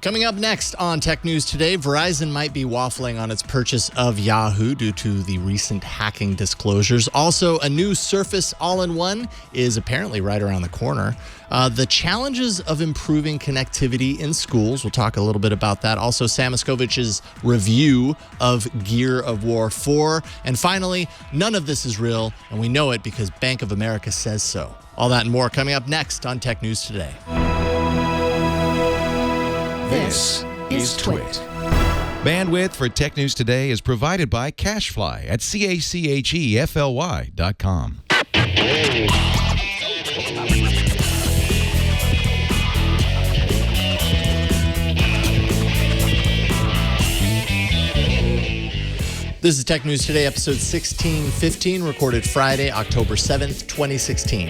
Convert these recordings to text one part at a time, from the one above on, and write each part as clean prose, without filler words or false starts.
Coming up next on Tech News Today, Verizon might be waffling on its purchase of Yahoo due to the recent hacking disclosures. Also, a new Surface All-in-One is apparently right around the corner. The challenges of improving connectivity in schools. We'll talk a little bit about that. Also, Sam Machkovech's review of Gear of War 4. And finally, none of this is real, and we know it because Bank of America says so. All that and more coming up next on Tech News Today. This is Twit. Bandwidth for Tech News Today is provided by CacheFly at CacheFly.com. This is Tech News Today, episode 1615, recorded Friday, October 7th, 2016.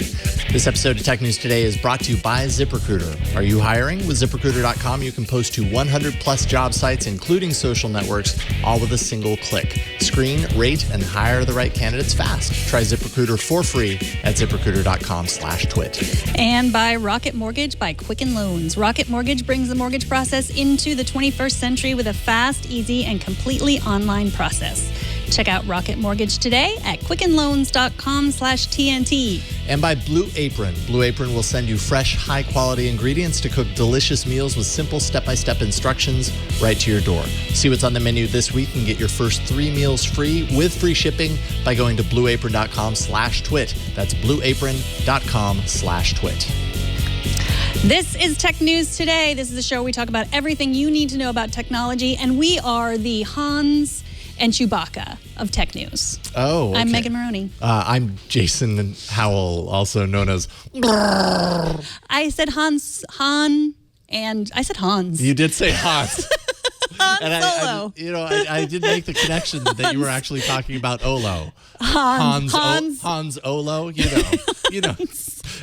This episode of Tech News Today is brought to you by ZipRecruiter. Are you hiring? With ZipRecruiter.com, you can post to 100-plus job sites, including social networks, all with a single click. Screen, rate, and hire the right candidates fast. Try ZipRecruiter for free at ZipRecruiter.com/twit. And by Rocket Mortgage by Quicken Loans. Rocket Mortgage brings the mortgage process into the 21st century with a fast, easy, and completely online process. Check out Rocket Mortgage today at quickenloans.com/TNT. And by Blue Apron. Blue Apron will send you fresh, high-quality ingredients to cook delicious meals with simple step-by-step instructions right to your door. See what's on the menu this week and get your first 3 meals free with free shipping by going to blueapron.com/twit. That's blueapron.com/twit. This is Tech News Today. This is the show where we talk about everything you need to know about technology, and we are the Hans and Chewbacca of Tech News. Oh, okay. I'm Megan Morrone. I'm Jason Howell, also known as... I said Hans. You did say Hans. Han Solo. I did make the connection that you were actually talking about Olo. Hans Olo.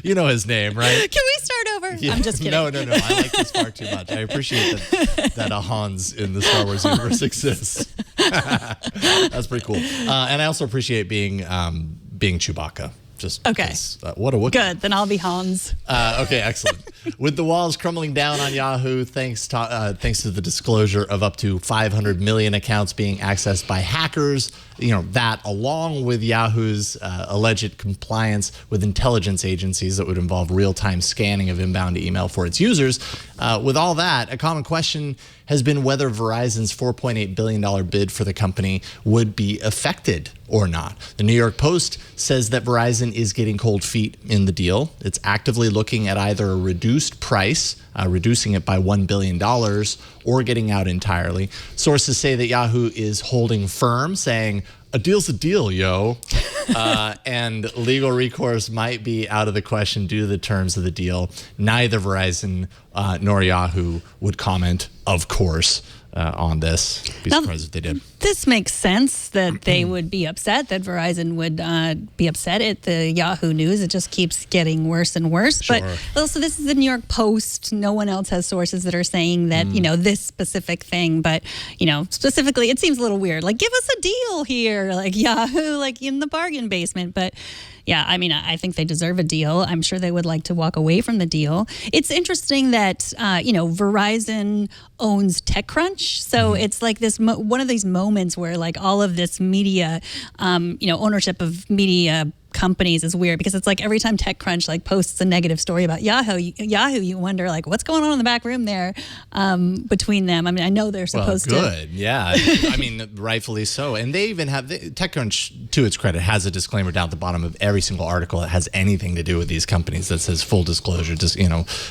You know his name, right? Can we start over? Yeah. I'm just kidding. No. I like this part too much. I appreciate that a Hans in the Star Wars universe exists. That's pretty cool. And I also appreciate being Chewbacca. Just okay. What a Wookiee. Good. Then I'll be Hans. Okay, excellent. With the walls crumbling down on Yahoo, thanks to the disclosure of up to 500 million accounts being accessed by hackers, that along with Yahoo's alleged compliance with intelligence agencies that would involve real-time scanning of inbound email for its users. With all that, a common question has been whether Verizon's $4.8 billion bid for the company would be affected or not. The New York Post says that Verizon is getting cold feet in the deal. It's actively looking at either a reduced price, reducing it by $1 billion, or getting out entirely. Sources say that Yahoo is holding firm, saying, a deal's a deal, yo. And legal recourse might be out of the question due to the terms of the deal. Neither Verizon nor Yahoo would comment, of course, on this. Be surprised if they did. This makes sense that they would be upset, that Verizon would be upset at the Yahoo news. It just keeps getting worse and worse. Sure. But also, this is the New York Post. No one else has sources that are saying that, this specific thing. But, specifically, it seems a little weird. Like, give us a deal here, like Yahoo, like in the bargain basement. But yeah, I think they deserve a deal. I'm sure they would like to walk away from the deal. It's interesting that, Verizon owns TechCrunch. So it's like this one of these moments where like all of this media, ownership of media companies is weird, because it's like every time TechCrunch like posts a negative story about Yahoo, you wonder like what's going on in the back room there between them. I mean, I know they're supposed to. Good, yeah. Rightfully so. And they even have TechCrunch, to its credit, has a disclaimer down at the bottom of every single article that has anything to do with these companies that says full disclosure, just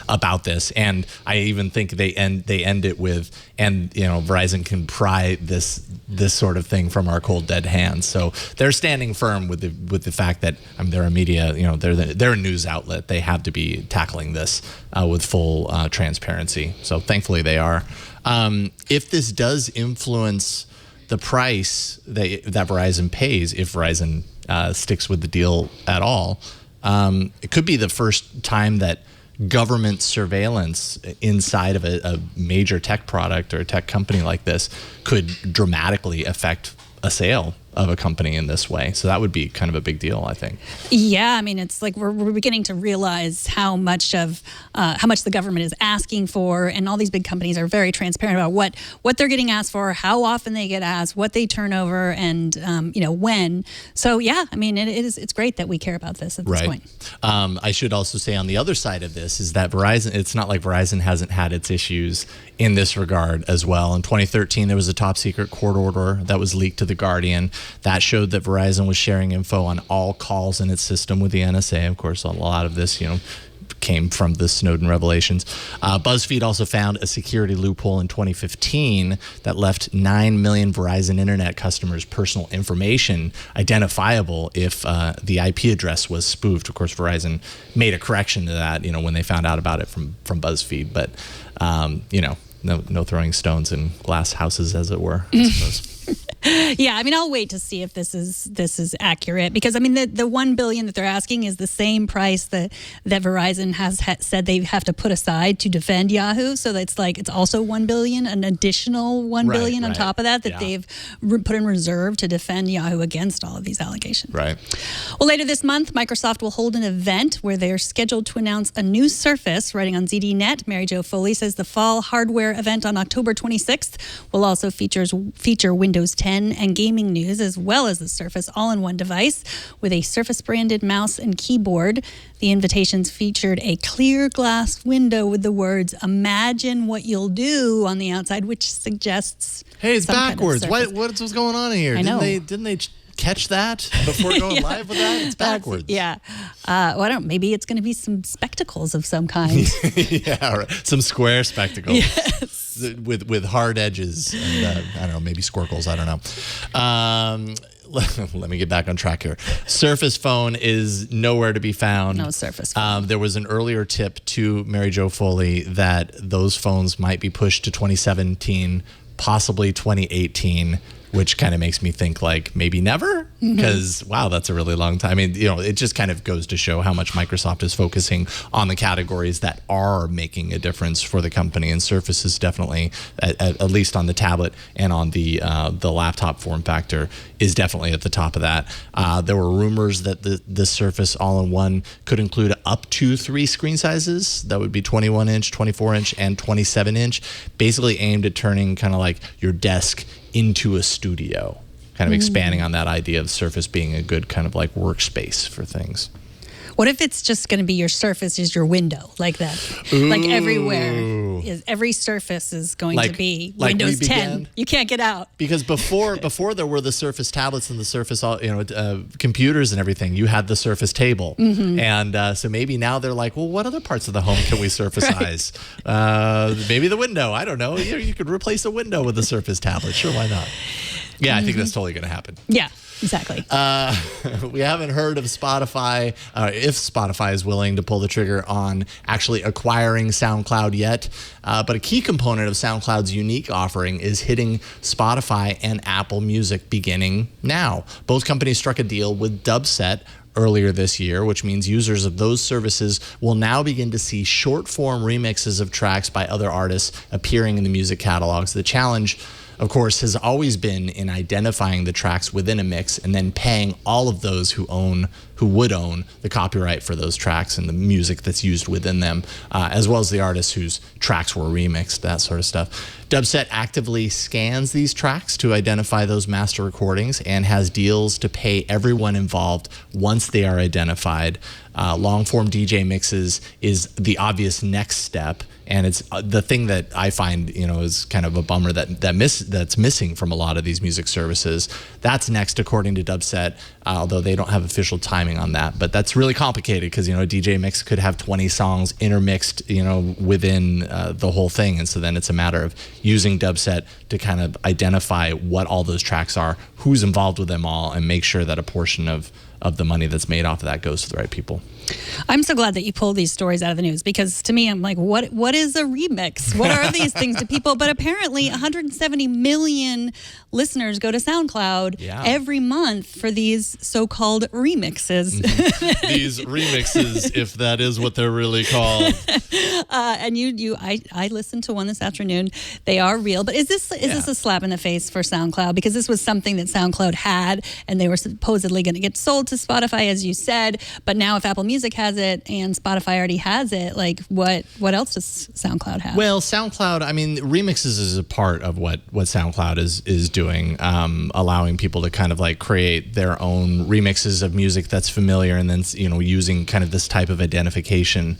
about this. And I even think they end it with, Verizon can pry this sort of thing from our cold dead hands. So they're standing firm with the fact that they're a media, they're a news outlet. They have to be tackling this with full transparency. So thankfully they are. If this does influence the price that Verizon pays, if Verizon sticks with the deal at all, it could be the first time that government surveillance inside of a major tech product or a tech company like this could dramatically affect a sale of a company in this way. So that would be kind of a big deal, I think. Yeah, I mean, it's like we're beginning to realize how much the government is asking for, and all these big companies are very transparent about what they're getting asked for, how often they get asked, what they turn over, and when. So yeah, I mean, it's great that we care about this at this point. I should also say on the other side of this is that Verizon, it's not like Verizon hasn't had its issues in this regard as well. In 2013, there was a top secret court order that was leaked to The Guardian that showed that Verizon was sharing info on all calls in its system with the NSA. Of course, a lot of this, came from the Snowden revelations. BuzzFeed also found a security loophole in 2015 that left 9 million Verizon Internet customers' personal information identifiable if the IP address was spoofed. Of course, Verizon made a correction to that, when they found out about it from BuzzFeed. But, no throwing stones in glass houses, as it were, I suppose. Yeah, I mean, I'll wait to see if this is accurate, because I mean the $1 billion that they're asking is the same price that Verizon has said they have to put aside to defend Yahoo. So that's like it's also $1 billion, an additional $1 billion on top of that they've put in reserve to defend Yahoo against all of these allegations. Right. Well, later this month, Microsoft will hold an event where they're scheduled to announce a new Surface. Writing on ZDNet, Mary Jo Foley says the fall hardware event on October 26th will also feature Windows 10 and gaming news, as well as the Surface all-in-one device with a Surface-branded mouse and keyboard. The invitations featured a clear glass window with the words "Imagine what you'll do" on the outside, which suggests hey, it's backwards. Kind of what's going on here? I know. Didn't they catch that before going live with that? It's backwards. Yeah. Well, I don't. Maybe it's going to be some spectacles of some kind. Yeah, right. Some square spectacles. Yes. With hard edges and I don't know, maybe squircles, I don't know. Let me get back on track here. Surface Phone is nowhere to be found. No Surface Phone. There was an earlier tip to Mary Jo Foley that those phones might be pushed to 2017, possibly 2018, which kind of makes me think like maybe never, because wow, that's a really long time. I mean, it just kind of goes to show how much Microsoft is focusing on the categories that are making a difference for the company, and Surface is definitely, at least on the tablet and on the laptop form factor, is definitely at the top of that. There were rumors that the Surface all-in-one could include up to 3 screen sizes. That would be 21-inch, 24-inch, and 27-inch, basically aimed at turning kind of like your desk into a studio, kind of expanding on that idea of Surface being a good kind of like workspace for things. What if it's just going to be your Surface is your window, like that? Ooh. Like everywhere, every Surface is going to be Windows 10. You can't get out. Because before there were the Surface tablets and the Surface computers and everything, you had the Surface table, and so maybe now they're like, well, what other parts of the home can we Surface-ize? Maybe the window. I don't know. You could replace a window with a Surface tablet. Sure, why not? Yeah, I think that's totally going to happen. Yeah. Exactly. We haven't heard of Spotify, if Spotify is willing to pull the trigger on actually acquiring SoundCloud yet. But a key component of SoundCloud's unique offering is hitting Spotify and Apple Music beginning now. Both companies struck a deal with Dubset earlier this year, which means users of those services will now begin to see short-form remixes of tracks by other artists appearing in the music catalogs. The challenge, of course, has always been in identifying the tracks within a mix and then paying all of those who would own the copyright for those tracks and the music that's used within them, as well as the artists whose tracks were remixed, that sort of stuff. Dubset actively scans these tracks to identify those master recordings and has deals to pay everyone involved once they are identified. Long-form DJ mixes is the obvious next step, and it's the thing that I find, is kind of a bummer that's missing from a lot of these music services. That's next, according to Dubset, although they don't have official timing on that. But that's really complicated because, a DJ mix could have 20 songs intermixed, within the whole thing. And so then it's a matter of using Dubset to kind of identify what all those tracks are, who's involved with them all, and make sure that a portion of of the money that's made off of that goes to the right people. I'm so glad that you pulled these stories out of the news, because to me, I'm like, what is a remix? What are these things to people? But apparently 170 million listeners go to SoundCloud every month for these so-called remixes. Mm-hmm. These remixes, if that is what they're really called. And I listened to one this afternoon. They are real. But is this a slap in the face for SoundCloud? Because this was something that SoundCloud had, and they were supposedly going to get sold to Spotify, as you said. But now if Apple Music has it and Spotify already has it, like what else does SoundCloud have? Well, SoundCloud, I mean, remixes is a part of what SoundCloud is doing, allowing people to kind of like create their own remixes of music that's familiar, and then, you know, using kind of this type of identification.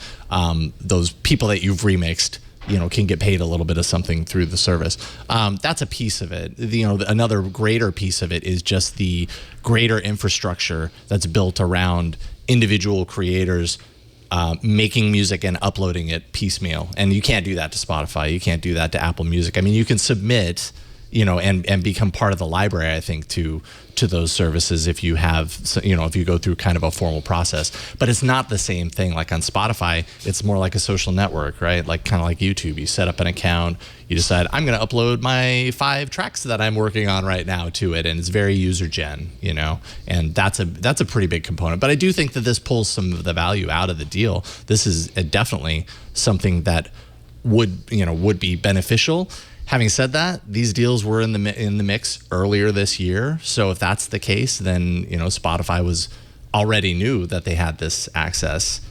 Those people that you've remixed, you know, can get paid a little bit of something through the service. That's a piece of it. You know, another greater piece of it is just the greater infrastructure that's built around individual creators making music and uploading it piecemeal. And you can't do that to Spotify. You can't do that to Apple Music. I mean, you can submit, you know, and become part of the library, I think, to those services if you have, you know, if you go through kind of a formal process. But it's not the same thing. Like on Spotify, it's more like a social network, right? Like kind of like YouTube. You set up an account, you decide, I'm going to upload my 5 tracks that I'm working on right now to it, and it's very user gen, you know, and that's a pretty big component. But I do think that this pulls some of the value out of the deal. This is definitely something that would be beneficial. Having said that, these deals were in the mix earlier this year. So if that's the case, then, you know, Spotify already knew that they had this access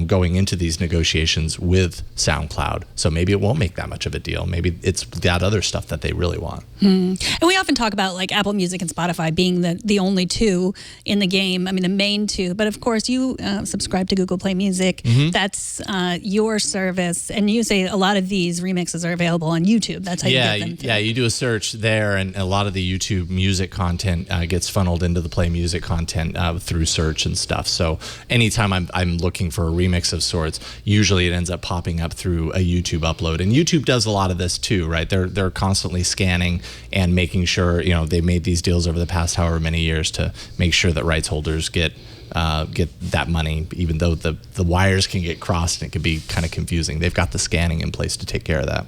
going into these negotiations with SoundCloud. So maybe it won't make that much of a deal. Maybe it's that other stuff that they really want. And we often talk about like Apple Music and Spotify being the only two in the game. I mean, the main two. But of course, you subscribe to Google Play Music. Mm-hmm. That's your service. And you say a lot of these remixes are available on YouTube. That's how you get them. Yeah, you do a search there, and a lot of the YouTube music content gets funneled into the Play Music content through search and stuff. So anytime I'm looking for a remix of sorts, usually it ends up popping up through a YouTube upload. And YouTube does a lot of this too, right? They're constantly scanning and making sure, you know, they made these deals over the past however many years to make sure that rights holders get that money, even though the wires can get crossed and it can be kind of confusing. They've got the scanning in place to take care of that.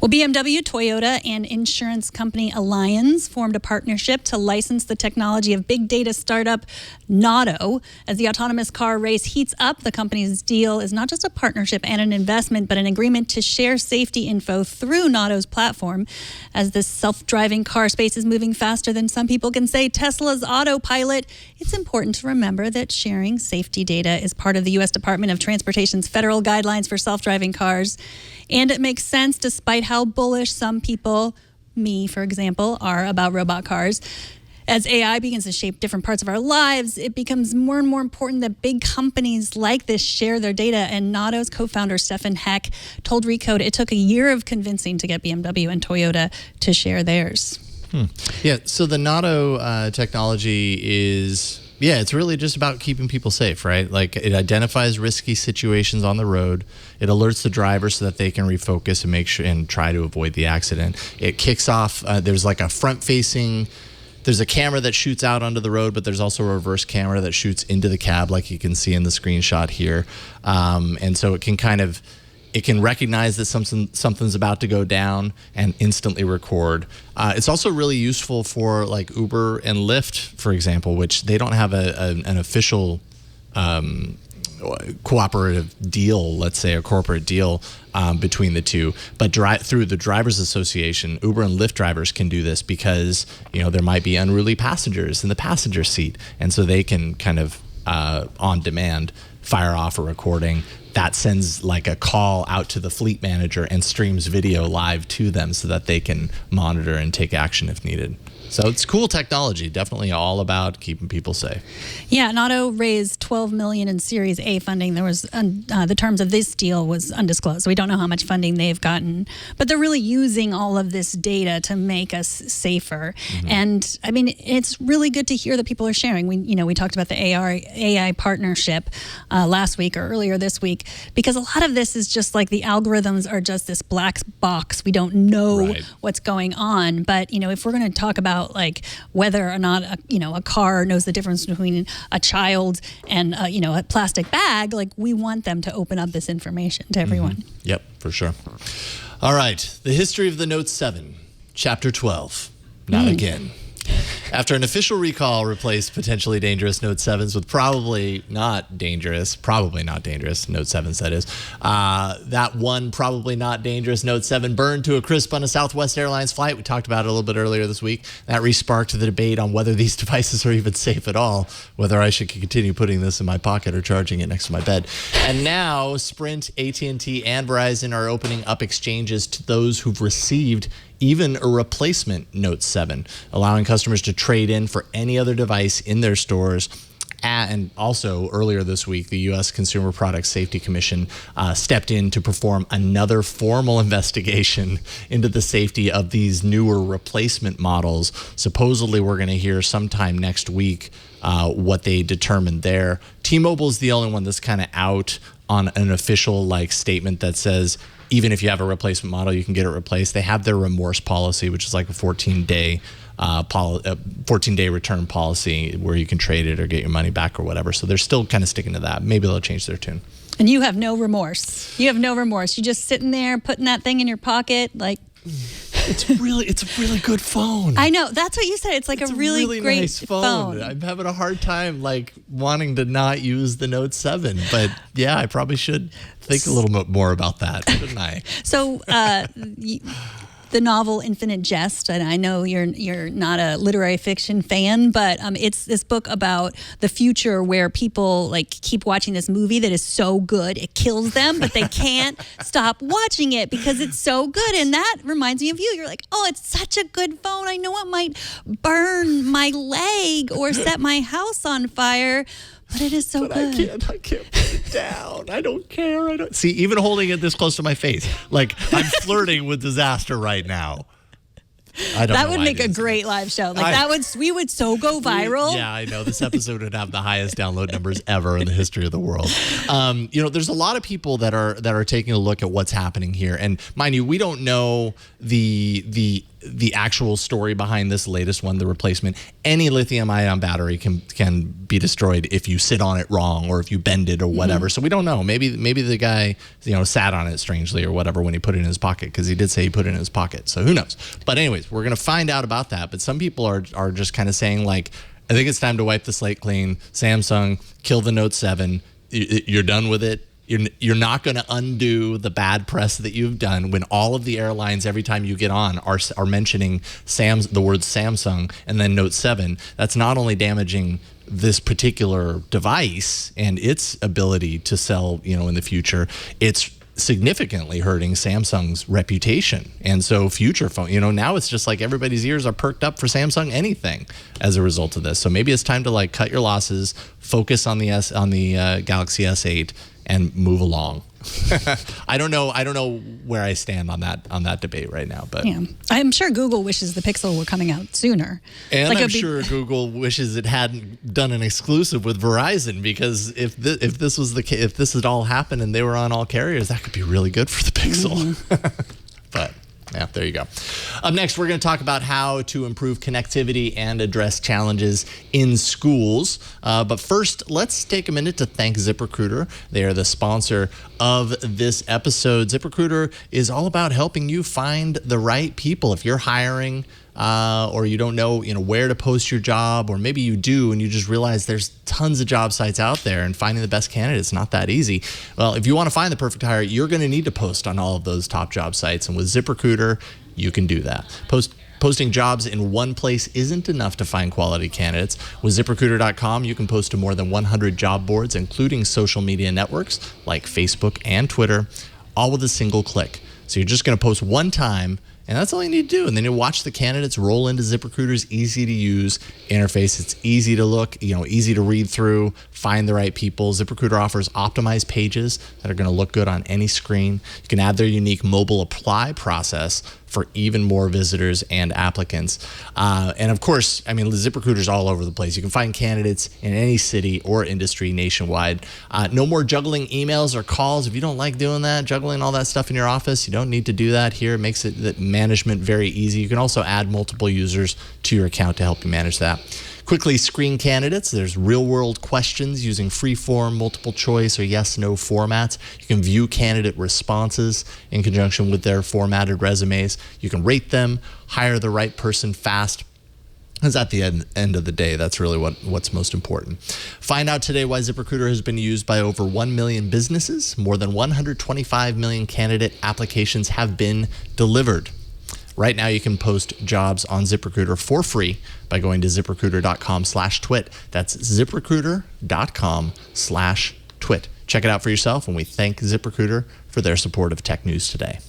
Well, BMW, Toyota, and insurance company Allianz formed a partnership to license the technology of big data startup Notto. As the autonomous car race heats up, the company's deal is not just a partnership and an investment, but an agreement to share safety info through Notto's platform. As this self-driving car space is moving faster than some people can say Tesla's autopilot, it's important to remember that sharing safety data is part of the U.S. Department of Transportation's federal guidelines for self-driving cars. And it makes sense despite how bullish some people, me for example, are about robot cars. As AI begins to shape different parts of our lives, it becomes more and more important that big companies like this share their data. And Notto's co-founder, Stefan Heck, told Recode it took a year of convincing to get BMW and Toyota to share theirs. Yeah, so the Notto technology is... Yeah, it's really just about keeping people safe, right? Like it identifies risky situations on the road. It alerts the driver so that they can refocus and make sure and try to avoid the accident. It kicks off, there's like a front-facing, there's a camera that shoots out onto the road, but there's also a reverse camera that shoots into the cab like you can see in the screenshot here. And so it can it can recognize that something's about to go down and instantly record. It's also really useful for like Uber and Lyft, for example, which they don't have an official cooperative deal, let's say a corporate deal between the two. But through the Drivers Association, Uber and Lyft drivers can do this because, you know, there might be unruly passengers in the passenger seat. And so they can kind of on demand fire off a recording that sends like a call out to the fleet manager and streams video live to them so that they can monitor and take action if needed. So it's cool technology, definitely all about keeping people safe. Yeah, Notto raised $12 million in Series A funding. There was the terms of this deal was undisclosed, so we don't know how much funding they've gotten. But they're really using all of this data to make us safer. And I mean, it's really good to hear that people are sharing. We talked about the AI partnership last week or earlier this week, because a lot of this is just like the algorithms are just this black box. We don't know what's going on. But if we're going to talk about like whether or not a car knows the difference between a child and a plastic bag, like we want them to open up this information to everyone. Yep, for sure. All right, the history of the Note 7, Chapter 12. Not again. After an official recall replaced potentially dangerous Note 7s with probably not dangerous Note 7s, that is. That one probably not dangerous Note 7 burned to a crisp on a Southwest Airlines flight. We talked about it a little bit earlier this week. That re-sparked the debate on whether these devices are even safe at all, whether I should continue putting this in my pocket or charging it next to my bed. And now Sprint, AT&T, and Verizon are opening up exchanges to those who've received even a replacement Note 7, allowing customers to trade in for any other device in their stores. And also, earlier this week, the U.S. Consumer Product Safety Commission stepped in to perform another formal investigation into the safety of these newer replacement models. Supposedly, we're going to hear sometime next week what they determined there. T-Mobile is the only one that's kind of out on an official statement that says, even if you have a replacement model, you can get it replaced. They have their remorse policy, which is like a 14-day return policy where you can trade it or get your money back or whatever. So they're still kind of sticking to that. Maybe they'll change their tune. And you have no remorse. You have no remorse. You're just sitting there putting that thing in your pocket like... It's a really good phone. I know. That's what you said. It's like a really great nice phone. I'm having a hard time wanting to not use the Note 7. But yeah, I probably should think a little bit more about that, shouldn't I? So the novel Infinite Jest, and I know you're not a literary fiction fan, but it's this book about the future where people keep watching this movie that is so good it kills them, but they can't stop watching it because it's so good. And that reminds me of you. You're like, oh, it's such a good phone. I know it might burn my leg or set my house on fire, but it is so good. I can't put it down. I don't care. See, even holding it this close to my face, I'm flirting with disaster right now. That would make a great live show. We would so go viral. Yeah, I know. This episode would have the highest download numbers ever in the history of the world. There's a lot of people that are taking a look at what's happening here. And mind you, we don't know the actual story behind this latest one, the replacement. Any lithium-ion battery can be destroyed if you sit on it wrong or if you bend it or whatever. So we don't know. Maybe the guy sat on it strangely or whatever when he put it in his pocket, because he did say he put it in his pocket. So who knows? But anyways, we're gonna find out about that. But some people are just kind of saying I think it's time to wipe the slate clean. Samsung, kill the Note 7. You're done with it. You're not going to undo the bad press that you've done when all of the airlines, every time you get on, are mentioning the word Samsung and then Note 7. That's not only damaging this particular device and its ability to sell, in the future, it's significantly hurting Samsung's reputation. And so future phone, now it's just everybody's ears are perked up for Samsung anything as a result of this. So maybe it's time to cut your losses, focus on the Galaxy S8 and move along. I don't know where I stand on that debate right now, but yeah, I'm sure Google wishes the Pixel were coming out sooner. And I'm sure Google wishes it hadn't done an exclusive with Verizon, because if this had all happened and they were on all carriers, that could be really good for the Pixel. But yeah, there you go. Up next, we're going to talk about how to improve connectivity and address challenges in schools. But first, let's take a minute to thank ZipRecruiter. They are the sponsor of this episode. ZipRecruiter is all about helping you find the right people. If you're hiring, or you don't know, where to post your job, or maybe you do and you just realize there's tons of job sites out there and finding the best candidates not that easy. Well, if you want to find the perfect hire, you're going to need to post on all of those top job sites, and with ZipRecruiter, you can do that. Posting jobs in one place isn't enough to find quality candidates. With ZipRecruiter.com, you can post to more than 100 job boards, including social media networks like Facebook and Twitter, all with a single click. So you're just going to post one time, and that's all you need to do. And then you'll watch the candidates roll into ZipRecruiter's easy-to-use interface. It's easy to look, easy to read through, find the right people. ZipRecruiter offers optimized pages that are going to look good on any screen. You can add their unique mobile apply process for even more visitors and applicants. And of course, ZipRecruiter's all over the place. You can find candidates in any city or industry nationwide. No more juggling emails or calls. If you don't like doing that, juggling all that stuff in your office, you don't need to do that here. It makes it management very easy. You can also add multiple users to your account to help you manage that. Quickly screen candidates. There's real-world questions using free-form, multiple choice, or yes/no formats. You can view candidate responses in conjunction with their formatted resumes. You can rate them, hire the right person fast. Because at the end of the day, that's really what's most important. Find out today why ZipRecruiter has been used by over 1 million businesses. More than 125 million candidate applications have been delivered. Right now, you can post jobs on ZipRecruiter for free by going to ZipRecruiter.com/twit. That's ZipRecruiter.com/twit. Check it out for yourself, and we thank ZipRecruiter for their support of Tech News Today.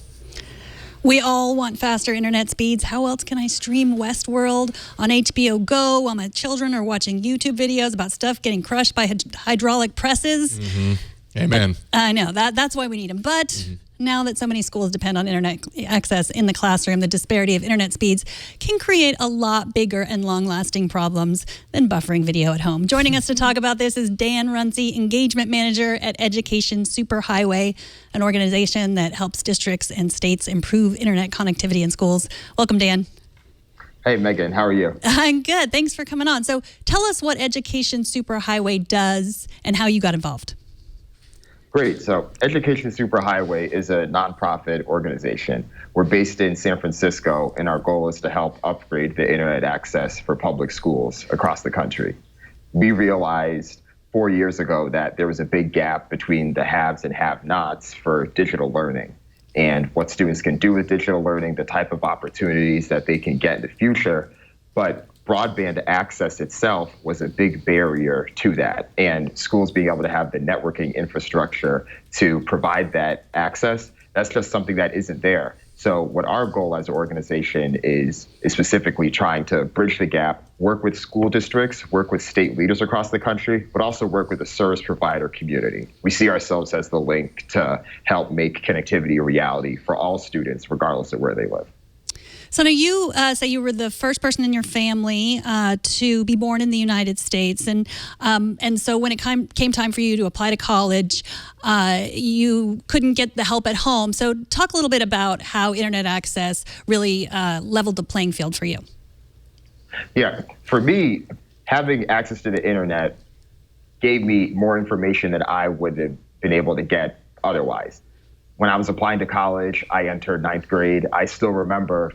We all want faster internet speeds. How else can I stream Westworld on HBO Go while my children are watching YouTube videos about stuff getting crushed by hydraulic presses? Mm-hmm. Amen. I know. That's why we need them. But now that so many schools depend on internet access in the classroom, the disparity of internet speeds can create a lot bigger and long-lasting problems than buffering video at home. Joining us to talk about this is Dan Runcie, Engagement Manager at EducationSuperHighway, an organization that helps districts and states improve internet connectivity in schools. Welcome, Dan. Hey, Megan. How are you? I'm good. Thanks for coming on. So tell us what EducationSuperHighway does and how you got involved. Great. So Education Superhighway is a nonprofit organization. We're based in San Francisco, and our goal is to help upgrade the internet access for public schools across the country. We realized 4 years ago that there was a big gap between the haves and have-nots for digital learning and what students can do with digital learning, the type of opportunities that they can get in the future. But broadband access itself was a big barrier to that, and schools being able to have the networking infrastructure to provide that access, that's just something that isn't there. So what our goal as an organization is specifically trying to bridge the gap, work with school districts, work with state leaders across the country, but also work with the service provider community. We see ourselves as the link to help make connectivity a reality for all students, regardless of where they live. So now you say you were the first person in your family to be born in the United States, and so when it came time for you to apply to college, you couldn't get the help at home. So talk a little bit about how internet access really leveled the playing field for you. Yeah, for me, having access to the internet gave me more information that I would have been able to get otherwise. When I was applying to college, I entered 9th grade. I still remember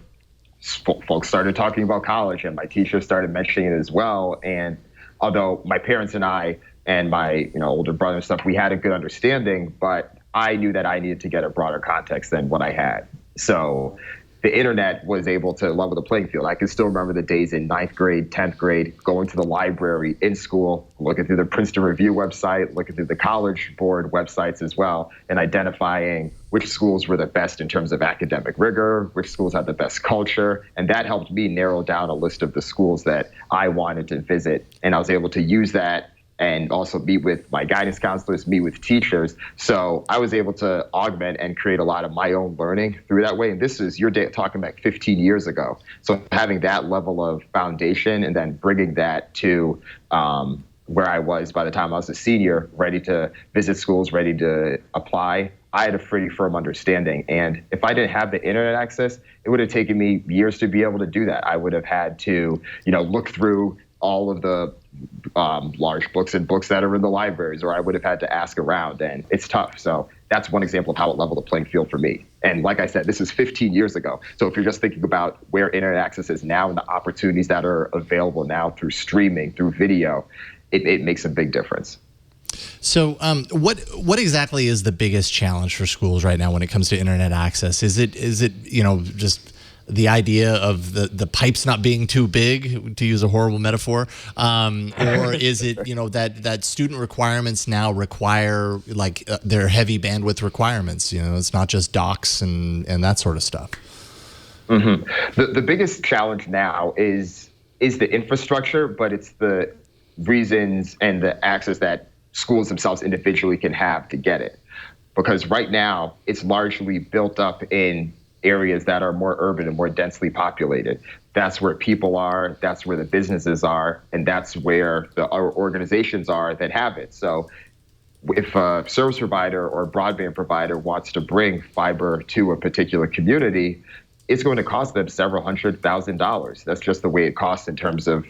folks started talking about college, and my teacher started mentioning it as well. And although my parents and I and my older brother and stuff, we had a good understanding, but I knew that I needed to get a broader context than what I had. So the internet was able to level the playing field. I can still remember the days in 9th grade, 10th grade, going to the library in school, looking through the Princeton Review website, looking through the College Board websites as well, and identifying which schools were the best in terms of academic rigor, which schools had the best culture. And that helped me narrow down a list of the schools that I wanted to visit. And I was able to use that and also meet with my guidance counselors, meet with teachers. So I was able to augment and create a lot of my own learning through that way. And this is, you're talking about 15 years ago. So having that level of foundation and then bringing that to where I was by the time I was a senior, ready to visit schools, ready to apply, I had a pretty firm understanding. And if I didn't have the internet access, it would have taken me years to be able to do that. I would have had to, look through all of the large books and books that are in the libraries, or I would have had to ask around, and it's tough. So that's one example of how it leveled the playing field for me. And like I said, this is 15 years ago. So if you're just thinking about where internet access is now and the opportunities that are available now through streaming, through video, it makes a big difference. So what exactly is the biggest challenge for schools right now when it comes to internet access? Is it just the idea of the pipes not being too big, to use a horrible metaphor, or is it that student requirements now require their heavy bandwidth requirements? It's not just docks and that sort of stuff. Mm-hmm. The biggest challenge now is the infrastructure, but it's the reasons and the access that schools themselves individually can have to get it. Because right now it's largely built up in areas that are more urban and more densely populated. That's where people are, that's where the businesses are, and that's where our organizations are that have it. So if a service provider or a broadband provider wants to bring fiber to a particular community, it's going to cost them several $100,000. That's just the way it costs in terms of,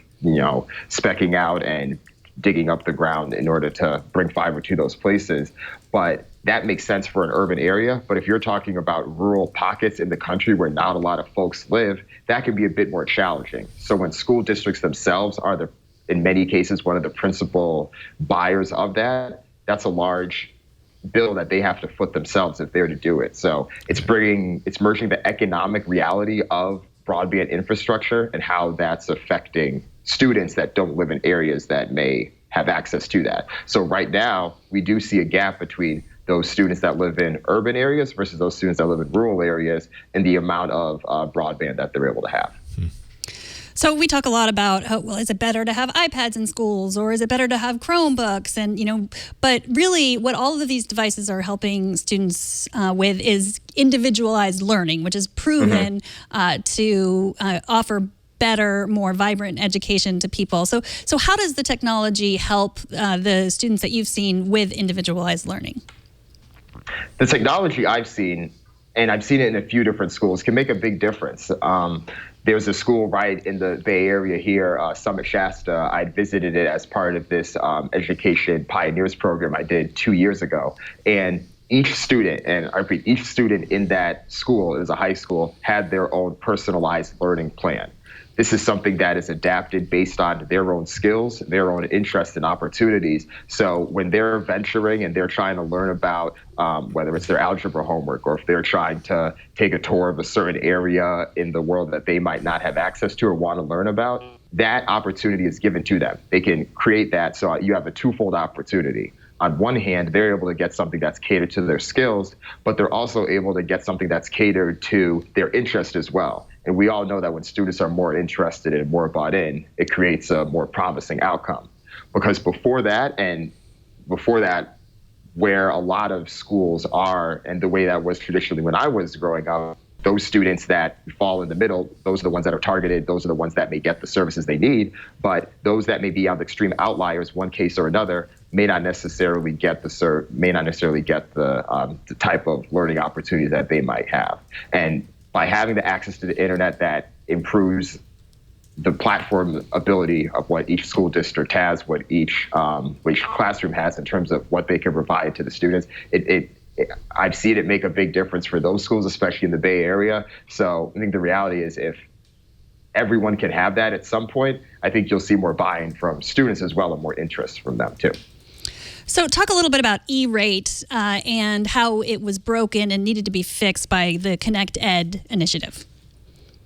speccing out and digging up the ground in order to bring fiber to those places. But that makes sense for an urban area. But if you're talking about rural pockets in the country where not a lot of folks live, that can be a bit more challenging. So when school districts themselves are in many cases, one of the principal buyers of that, that's a large bill that they have to foot themselves if they're to do it. So it's merging the economic reality of broadband infrastructure and how that's affecting students that don't live in areas that may have access to that. So right now, we do see a gap between those students that live in urban areas versus those students that live in rural areas and the amount of broadband that they're able to have. So we talk a lot about, is it better to have iPads in schools or is it better to have Chromebooks? And, but really what all of these devices are helping students with is individualized learning, which is proven to offer better, more vibrant education to people. So how does the technology help the students that you've seen with individualized learning? The technology I've seen, and I've seen it in a few different schools, can make a big difference. There's a school right in the Bay Area here, Summit Shasta. I visited it as part of this Education Pioneers program I did 2 years ago. And each student, and I repeat, each student in that school, it was a high school, had their own personalized learning plan. This is something that is adapted based on their own skills, their own interests and opportunities. So when they're venturing and they're trying to learn about whether it's their algebra homework or if they're trying to take a tour of a certain area in the world that they might not have access to or want to learn about, that opportunity is given to them. They can create that. So you have a twofold opportunity. On one hand, they're able to get something that's catered to their skills, but they're also able to get something that's catered to their interest as well. And we all know that when students are more interested and more bought in, it creates a more promising outcome. Because before that, where a lot of schools are, and the way that was traditionally when I was growing up, those students that fall in the middle, those are the ones that are targeted, those are the ones that may get the services they need, but those that may be on the extreme outliers, one case or another, may not necessarily get the type of learning opportunities that they might have. And by having the access to the internet, that improves the platform ability of what each school district has, what each classroom has in terms of what they can provide to the students. I've seen it make a big difference for those schools, especially in the Bay Area. So I think the reality is if everyone can have that at some point, I think you'll see more buy-in from students as well and more interest from them too. So talk a little bit about E-Rate and how it was broken and needed to be fixed by the Connect Ed initiative.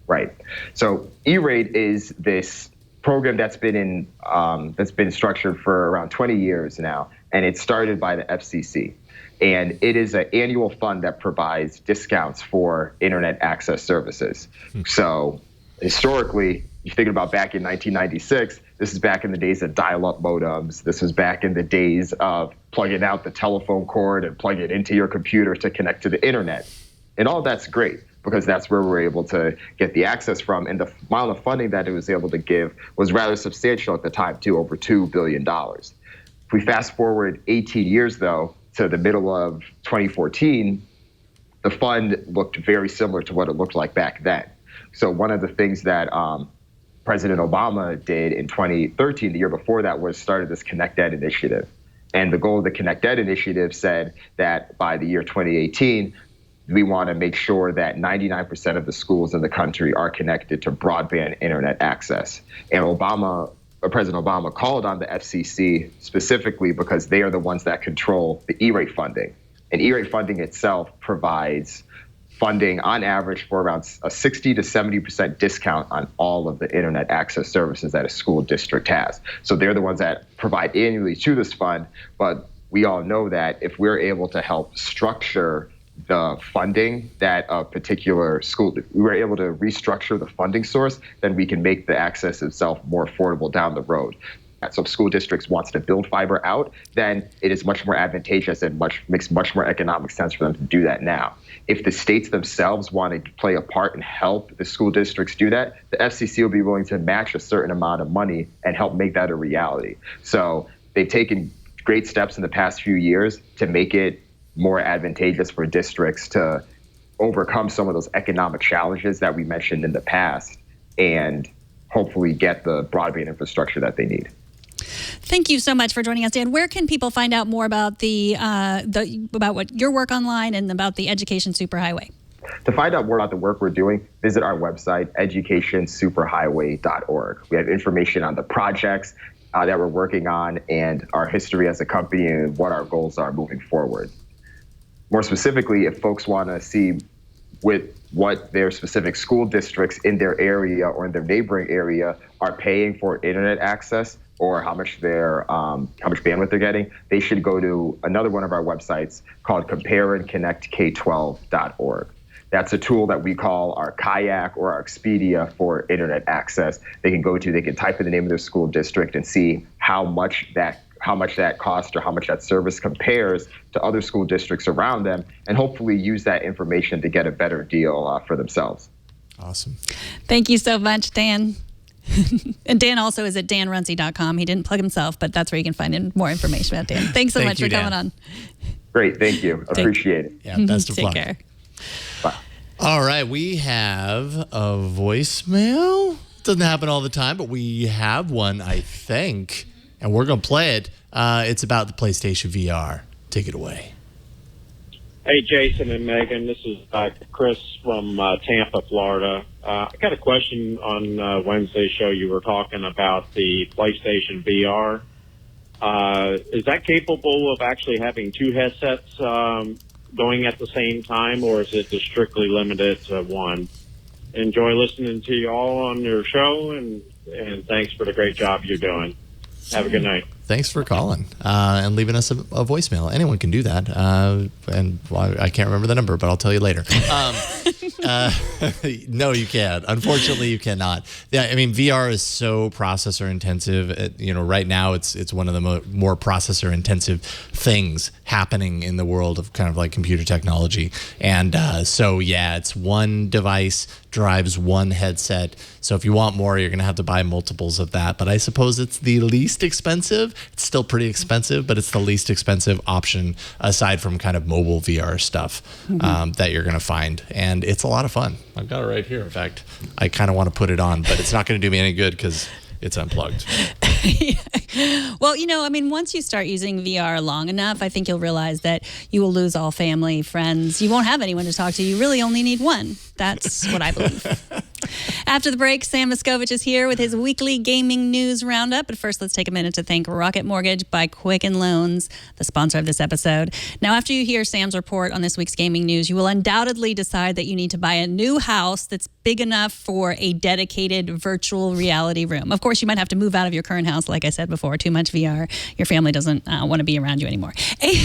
Right. So E-Rate is this program that's been structured for around 20 years now, and it started by the FCC. And it is an annual fund that provides discounts for internet access services. So historically, you're thinking about back in 1996, this is back in the days of dial-up modems. This was back in the days of plugging out the telephone cord and plugging it into your computer to connect to the internet. And all that's great because that's where we're able to get the access from. And the amount of funding that it was able to give was rather substantial at the time too, over $2 billion. If we fast forward 18 years though, to the middle of 2014, the fund looked very similar to what it looked like back then. So one of the things that President Obama did in 2013, the year before that, was started this Connect Ed initiative. And the goal of the Connect Ed initiative said that by the year 2018, we want to make sure that 99% of the schools in the country are connected to broadband internet access. And President Obama called on the FCC specifically because they are the ones that control the E-Rate funding. And E-Rate funding itself provides funding on average for around a 60 to 70% discount on all of the internet access services that a school district has. So they're the ones that provide annually to this fund. But we all know that if we're able to help structure the funding that a particular school, we're able to restructure the funding source, then we can make the access itself more affordable down the road. So if school districts wants to build fiber out, then it is much more advantageous and makes much more economic sense for them to do that now. If the states themselves want to play a part and help the school districts do that, the FCC will be willing to match a certain amount of money and help make that a reality. So they've taken great steps in the past few years to make it more advantageous for districts to overcome some of those economic challenges that we mentioned in the past and hopefully get the broadband infrastructure that they need. Thank you so much for joining us, Dan. Where can people find out more about about what your work online and about the Education Superhighway? To find out more about the work we're doing, visit our website, EducationSuperHighway.org. We have information on the projects that we're working on and our history as a company and what our goals are moving forward. More specifically, if folks want to see what their specific school districts in their area or in their neighboring area are paying for internet access, or how much bandwidth they're getting, they should go to another one of our websites called compareandconnectk12.org. That's a tool that we call our Kayak or our Expedia for internet access. They can type in the name of their school district and see how much that cost or how much that service compares to other school districts around them, and hopefully use that information to get a better deal for themselves. Awesome. Thank you so much, Dan. And Dan also is at danruncie.com. He didn't plug himself, but that's where you can find more information about Dan. Thanks so much for coming on. Great. Thank you. Appreciate it. Yeah, best of luck. Take care. Bye. All right. We have a voicemail. Doesn't happen all the time, but we have one, I think, and we're going to play it. It's about the PlayStation VR. Take it away. Hey, Jason and Megan. This is Chris from Tampa, Florida. I got a question on Wednesday's show. You were talking about the PlayStation VR. Is that capable of actually having two headsets going at the same time, or is it just strictly limited to one? Enjoy listening to you all on your show, and thanks for the great job you're doing. Have a good night. Thanks for calling and leaving us a voicemail. Anyone can do that. And I can't remember the number, but I'll tell you later. No, you can't. Unfortunately, you cannot. Yeah, I mean, VR is so processor intensive. Right now it's one of the more processor intensive things happening in the world of kind of like computer technology. And it's one device drives one headset. So if you want more, you're going to have to buy multiples of that. But I suppose it's the least expensive. It's still pretty expensive, but it's the least expensive option aside from kind of mobile VR stuff that you're going to find. And it's a lot of fun. I've got it right here. In fact, I kind of want to put it on, but it's not going to do me any good because it's unplugged. Well, once you start using VR long enough, I think you'll realize that you will lose all family, friends. You won't have anyone to talk to. You really only need one. That's what I believe. After the break, Sam Machkovech is here with his weekly gaming news roundup. But first, let's take a minute to thank Rocket Mortgage by Quicken Loans, the sponsor of this episode. Now, after you hear Sam's report on this week's gaming news, you will undoubtedly decide that you need to buy a new house that's big enough for a dedicated virtual reality room. Of course, you might have to move out of your current house, like I said before, too much VR. Your family doesn't want to be around you anymore.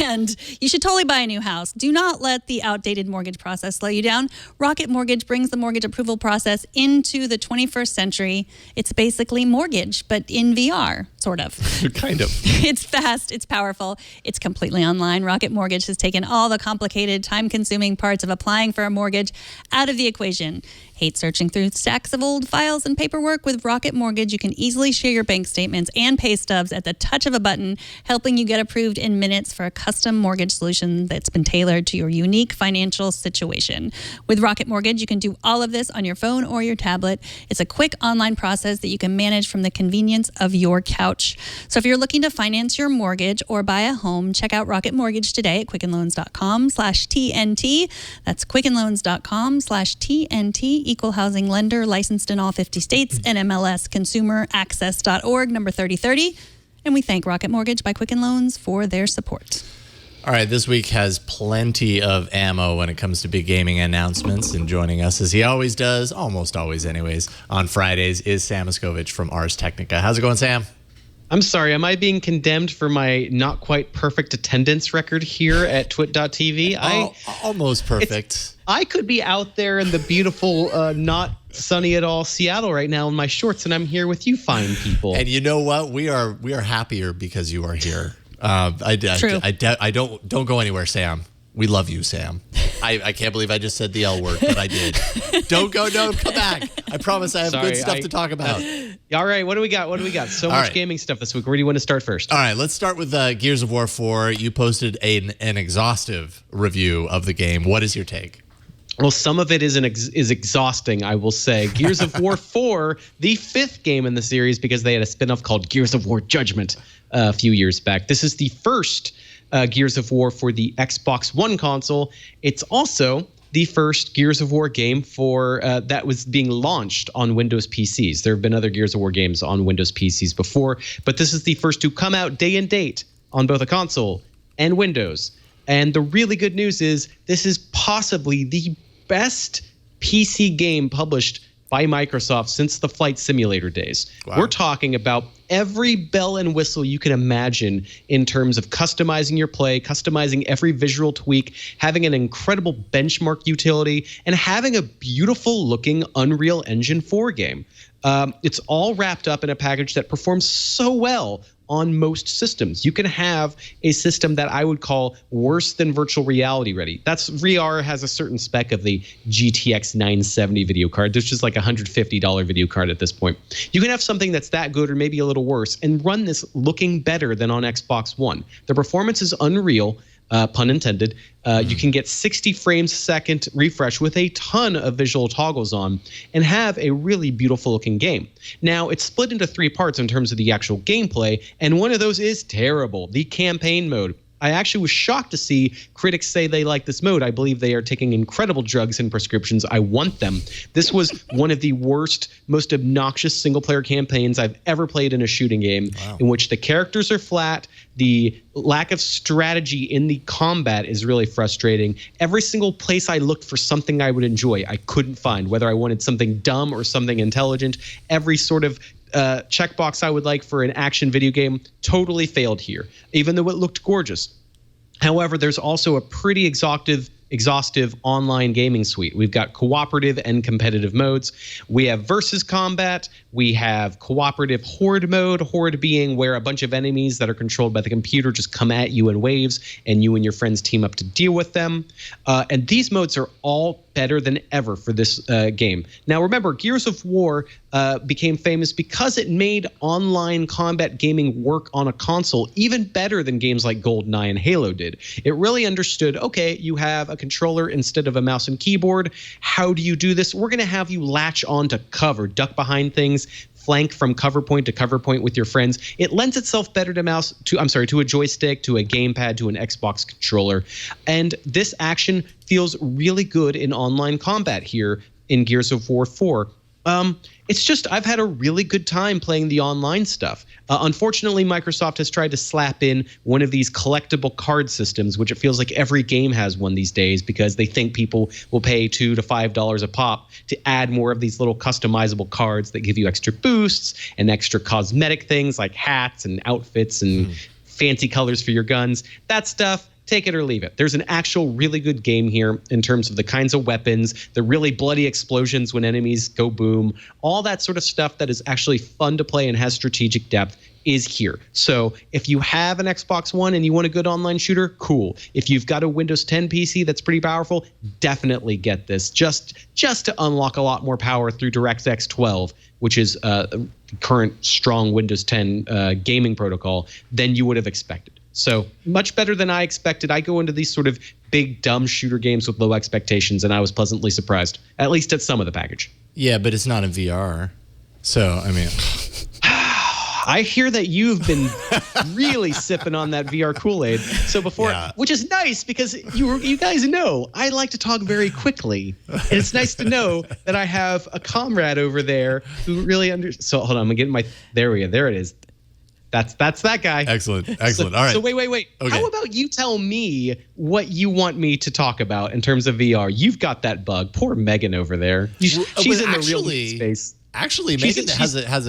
And you should totally buy a new house. Do not let the outdated mortgage process slow you down. Rocket Mortgage brings the mortgage approval process into the 21st century. It's basically mortgage, but in VR, sort of. Kind of. It's fast, it's powerful, it's completely online. Rocket Mortgage has taken all the complicated, time-consuming parts of applying for a mortgage out of the equation. Hate searching through stacks of old files and paperwork? With Rocket Mortgage, you can easily share your bank statements and pay stubs at the touch of a button, helping you get approved in minutes for a custom mortgage solution that's been tailored to your unique financial situation. With Rocket Mortgage, you can do all of this on your phone or your tablet. It's a quick online process that you can manage from the convenience of your couch. So if you're looking to finance your mortgage or buy a home, check out Rocket Mortgage today at quickenloans.com/TNT. That's quickenloans.com/TNT. Equal housing lender, licensed in all 50 states, NMLS consumeraccess.org, number 3030. And we thank Rocket Mortgage by Quicken Loans for their support. All right, this week has plenty of ammo when it comes to big gaming announcements, and joining us, as he always does, almost always anyways, on Fridays, is Sam Machkovech from Ars Technica. How's it going, Sam? I'm sorry, am I being condemned for my not quite perfect attendance record here at twit.tv? Almost perfect. I could be out there in the beautiful, not sunny at all Seattle right now in my shorts, and I'm here with you fine people. And you know what? We are happier because you are here. True. Don't go anywhere, Sam. We love you, Sam. I can't believe I just said the L word, but I did. Don't go. No, come back. I promise I have good stuff to talk about. All right, what do we got? So much gaming stuff this week. Where do you want to start first? All right, let's start with Gears of War 4. You posted an exhaustive review of the game. What is your take? Well, some of it is exhausting, I will say. Gears of War 4, the 5th game in the series, because they had a spinoff called Gears of War Judgment a few years back. This is the first Gears of War for the Xbox One console. It's also the first Gears of War game for that was being launched on Windows PCs. There have been other Gears of War games on Windows PCs before, but this is the first to come out day and date on both a console and Windows. And the really good news is this is possibly the best PC game published by Microsoft since the Flight Simulator days. Wow. We're talking about every bell and whistle you can imagine in terms of customizing your play, customizing every visual tweak, having an incredible benchmark utility, and having a beautiful looking Unreal Engine 4 game. It's all wrapped up in a package that performs so well on most systems. You can have a system that I would call worse than virtual reality ready. VR has a certain spec of the GTX 970 video card. There's just like a $150 video card at this point. You can have something that's that good or maybe a little worse and run this looking better than on Xbox One. The performance is unreal. Pun intended. You can get 60 frames a second refresh with a ton of visual toggles on and have a really beautiful looking game. Now, it's split into 3 parts in terms of the actual gameplay, and one of those is terrible, the campaign mode. I actually was shocked to see critics say they like this mode. I believe they are taking incredible drugs and prescriptions. I want them. This was one of the worst, most obnoxious single-player campaigns I've ever played in a shooting game, in which the characters are flat. The lack of strategy in the combat is really frustrating. Every single place I looked for something I would enjoy, I couldn't find, whether I wanted something dumb or something intelligent. Every sort of checkbox I would like for an action video game totally failed here, even though it looked gorgeous. However, there's also a pretty exhaustive online gaming suite. We've got cooperative and competitive modes. We have versus combat. We have cooperative horde mode, horde being where a bunch of enemies that are controlled by the computer just come at you in waves and you and your friends team up to deal with them. And these modes are all better than ever for this game. Now, remember, Gears of War became famous because it made online combat gaming work on a console even better than games like GoldenEye and Halo did. It really understood, okay, you have a controller instead of a mouse and keyboard. How do you do this? We're going to have you latch on to cover, duck behind things, flank from cover point to cover point with your friends. It lends itself better to a joystick, to a gamepad, to an Xbox controller. And this action feels really good in online combat here in Gears of War 4. It's just I've had a really good time playing the online stuff. Unfortunately, Microsoft has tried to slap in one of these collectible card systems, which it feels like every game has one these days because they think people will pay $2 to $5 a pop to add more of these little customizable cards that give you extra boosts and extra cosmetic things like hats and outfits and fancy colors for your guns. That stuff, take it or leave it. There's an actual really good game here in terms of the kinds of weapons, the really bloody explosions when enemies go boom, all that sort of stuff that is actually fun to play and has strategic depth is here. So if you have an Xbox One and you want a good online shooter, cool. If you've got a Windows 10 PC that's pretty powerful, definitely get this just to unlock a lot more power through DirectX 12, which is current strong Windows 10 gaming protocol than you would have expected. So much better than I expected. I go into these sort of big, dumb shooter games with low expectations, and I was pleasantly surprised, at least at some of the package. Yeah, but it's not in VR. So, I mean... I hear that you've been really sipping on that VR Kool-Aid. So which is nice because you guys know I like to talk very quickly. And it's nice to know that I have a comrade over there who really So hold on, I'm getting there it is. That's that guy. Excellent. All right. So wait. Okay. How about you tell me what you want me to talk about in terms of VR? You've got that bug. Poor Megan over there. She's in the real space. Actually, Megan has to say Hand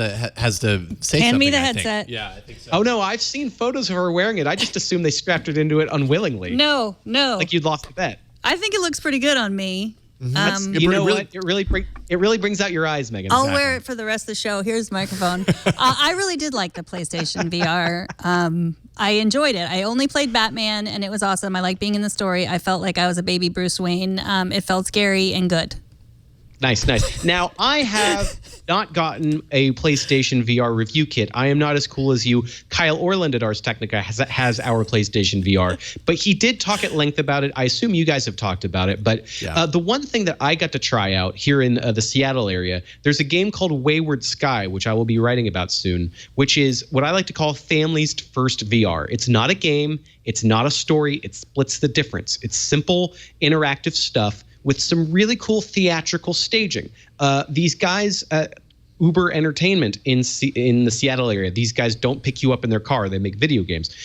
something. me the I headset. think. Yeah, I think so. Oh no, I've seen photos of her wearing it. I just assumed they strapped it into it unwillingly. No. Like you'd lost a bet. I think it looks pretty good on me. You know what? It really brings out your eyes, Megan. I'll wear it for the rest of the show. Here's the microphone. I really did like the PlayStation VR. I enjoyed it. I only played Batman, and it was awesome. I like being in the story. I felt like I was a baby Bruce Wayne. It felt scary and good. Nice. Now, I have not gotten a PlayStation VR review kit. I am not as cool as you. Kyle Orland at Ars Technica has our PlayStation VR, but he did talk at length about it. I assume you guys have talked about it, but the one thing that I got to try out here in the Seattle area, there's a game called Wayward Sky, which I will be writing about soon, which is what I like to call family's first VR. It's not a game. It's not a story. It splits the difference. It's simple, interactive stuff with some really cool theatrical staging. These guys, Uber Entertainment in the Seattle area, these guys don't pick you up in their car. They make video games.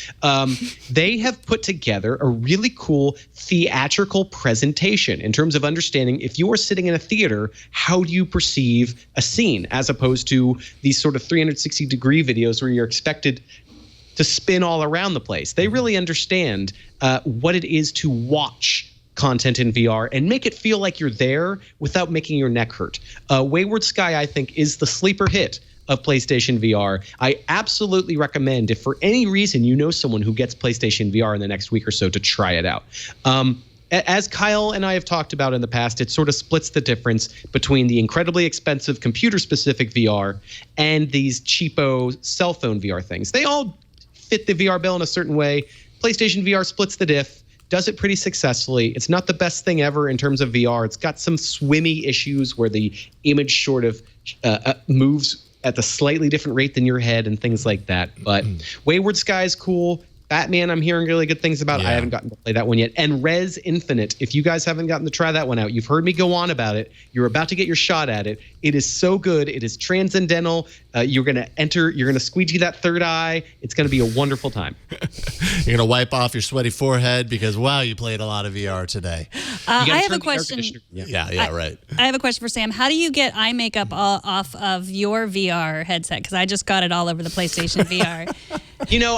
They have put together a really cool theatrical presentation in terms of understanding if you are sitting in a theater, how do you perceive a scene as opposed to these sort of 360-degree videos where you're expected to spin all around the place. They really understand what it is to watch content in VR and make it feel like you're there without making your neck hurt. Wayward Sky, I think, is the sleeper hit of PlayStation VR. I absolutely recommend, if for any reason you know someone who gets PlayStation VR in the next week or so, to try it out. As Kyle and I have talked about in the past, it sort of splits the difference between the incredibly expensive computer-specific VR and these cheapo cell phone VR things. They all fit the VR bill in a certain way. PlayStation VR splits the diff, does it pretty successfully. It's not the best thing ever in terms of VR. It's got some swimmy issues where the image sort of moves at a slightly different rate than your head and things like that. But Wayward Sky is cool. Batman, I'm hearing really good things about. I haven't gotten to play that one yet. And Res Infinite, if you guys haven't gotten to try that one out, you've heard me go on about it. You're about to get your shot at it. It is so good. It is transcendental. You're going to squeegee that third eye. It's going to be a wonderful time. You're going to wipe off your sweaty forehead because, wow, you played a lot of VR today. I have a question. Right. I have a question for Sam. How do you get eye makeup off of your VR headset? Because I just got it all over the PlayStation VR.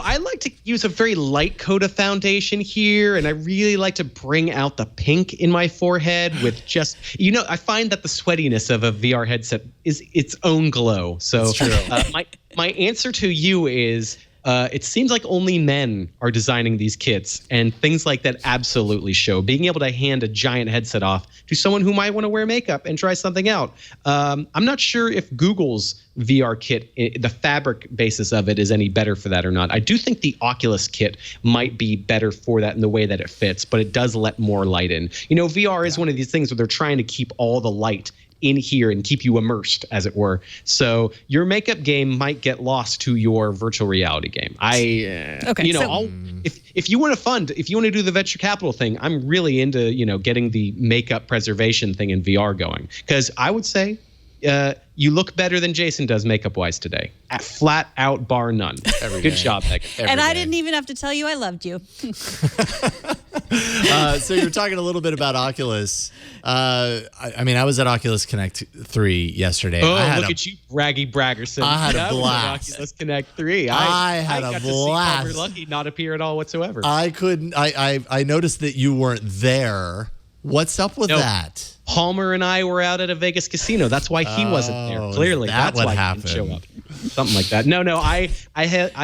I like to use a very light coat of foundation here, and I really like to bring out the pink in my forehead with just, I find that the sweatiness of a VR headset is its own glow. So my answer to you is, it seems like only men are designing these kits, and things like that absolutely show. Being able to hand a giant headset off to someone who might want to wear makeup and try something out. I'm not sure if Google's VR kit, the fabric basis of it, is any better for that or not. I do think the Oculus kit might be better for that in the way that it fits, but it does let more light in. VR is one of these things where they're trying to keep all the light in here and keep you immersed, as it were. So your makeup game might get lost to your virtual reality game. If you want to do the venture capital thing, I'm really into, getting the makeup preservation thing in VR going. Because I would say you look better than Jason does makeup-wise today. Flat out, bar none. Good job, Megan. And I didn't even have to tell you I loved you. So you're talking a little bit about Oculus. I was at Oculus Connect 3 yesterday. Oh, look at you, braggy braggerson. I had a blast. Oculus Connect 3. I had a blast. You're lucky not appear at all whatsoever. I noticed that you weren't there. What's up with that? Palmer and I were out at a Vegas casino. That's why he wasn't there. Clearly, that's why happened. He didn't show up. Something like that. No. I